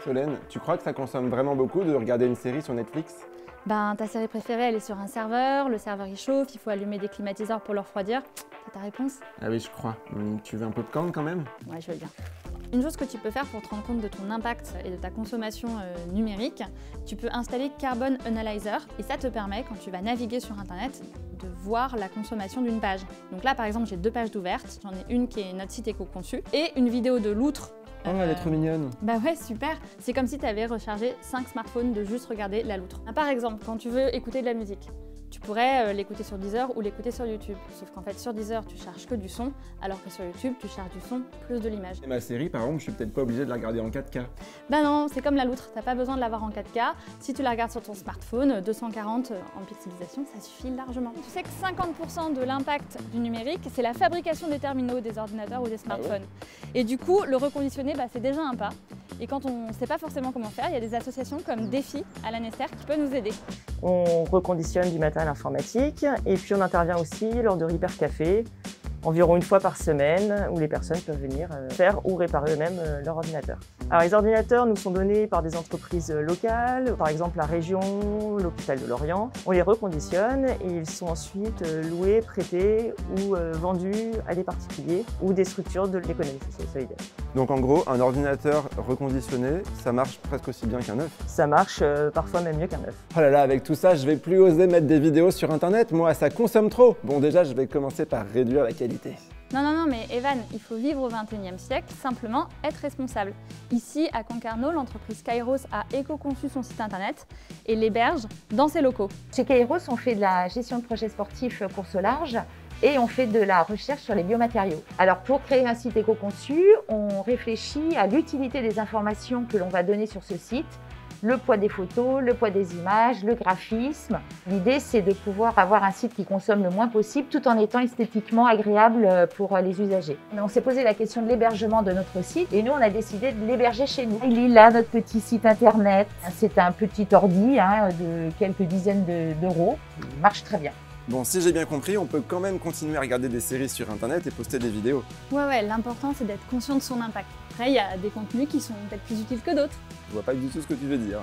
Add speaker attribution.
Speaker 1: Solène, tu crois que ça consomme vraiment beaucoup de regarder une série sur Netflix?
Speaker 2: Ben, ta série préférée, elle est sur un serveur, le serveur il chauffe, il faut allumer des climatiseurs pour le refroidir. C'est ta réponse?
Speaker 1: Ah oui, je crois. Tu veux un peu de canne quand même?
Speaker 2: Ouais, je veux bien. Une chose que tu peux faire pour te rendre compte de ton impact et de ta consommation numérique, tu peux installer Carbon Analyzer et ça te permet, quand tu vas naviguer sur Internet, de voir la consommation d'une page. Donc là, par exemple, j'ai 2 pages d'ouvertes. J'en ai une qui est notre site éco-conçu et une vidéo de l'outre.
Speaker 1: Oh, elle est trop mignonne.
Speaker 2: Bah ouais, super. C'est comme si tu avais rechargé 5 smartphones de juste regarder la loutre. Par exemple, quand tu veux écouter de la musique, tu pourrais l'écouter sur Deezer ou l'écouter sur YouTube. Sauf qu'en fait, sur Deezer, tu charges que du son, alors que sur YouTube, tu charges du son plus de l'image.
Speaker 1: Et ma série, par exemple, je suis peut-être pas obligé de la regarder en 4K.
Speaker 2: Bah non, c'est comme la loutre, t'as pas besoin de l'avoir en 4K. Si tu la regardes sur ton smartphone, 240 en pixelisation, ça suffit largement. Tu sais que 50% de l'impact du numérique, c'est la fabrication des terminaux, des ordinateurs ou des smartphones. Et du coup, le reconditionner, c'est déjà un pas. Et quand on ne sait pas forcément comment faire, il y a des associations comme Défi à la Nester qui peuvent nous aider.
Speaker 3: On reconditionne du matériel informatique et puis on intervient aussi lors de Repair Café, environ 1 fois par semaine, où les personnes peuvent venir faire ou réparer eux-mêmes leur ordinateur. Alors les ordinateurs nous sont donnés par des entreprises locales, par exemple la région, l'hôpital de Lorient. On les reconditionne et ils sont ensuite loués, prêtés ou vendus à des particuliers ou des structures de l'économie sociale et solidaire.
Speaker 1: Donc en gros, un ordinateur reconditionné, ça marche presque aussi bien qu'un neuf.
Speaker 3: Ça marche parfois même mieux qu'un neuf.
Speaker 1: Oh là là, avec tout ça, je vais plus oser mettre des vidéos sur Internet, moi, ça consomme trop. Bon, déjà, je vais commencer par réduire la qualité.
Speaker 2: Non, mais Evan, il faut vivre au XXIe siècle, simplement être responsable. Ici, à Concarneau, l'entreprise Kairos a éco-conçu son site internet et l'héberge dans ses locaux.
Speaker 4: Chez Kairos, on fait de la gestion de projets sportifs course au large et on fait de la recherche sur les biomatériaux. Alors pour créer un site éco-conçu, on réfléchit à l'utilité des informations que l'on va donner sur ce site, le poids des photos, le poids des images, le graphisme. L'idée, c'est de pouvoir avoir un site qui consomme le moins possible tout en étant esthétiquement agréable pour les usagers. On s'est posé la question de l'hébergement de notre site et nous, on a décidé de l'héberger chez nous. Il est là, notre petit site internet. C'est un petit ordi de quelques dizaines d'euros. Il marche très bien.
Speaker 1: Bon, si j'ai bien compris, on peut quand même continuer à regarder des séries sur Internet et poster des vidéos.
Speaker 2: Ouais, l'important c'est d'être conscient de son impact. Après, il y a des contenus qui sont peut-être plus utiles que d'autres.
Speaker 1: Je vois pas du tout ce que tu veux dire.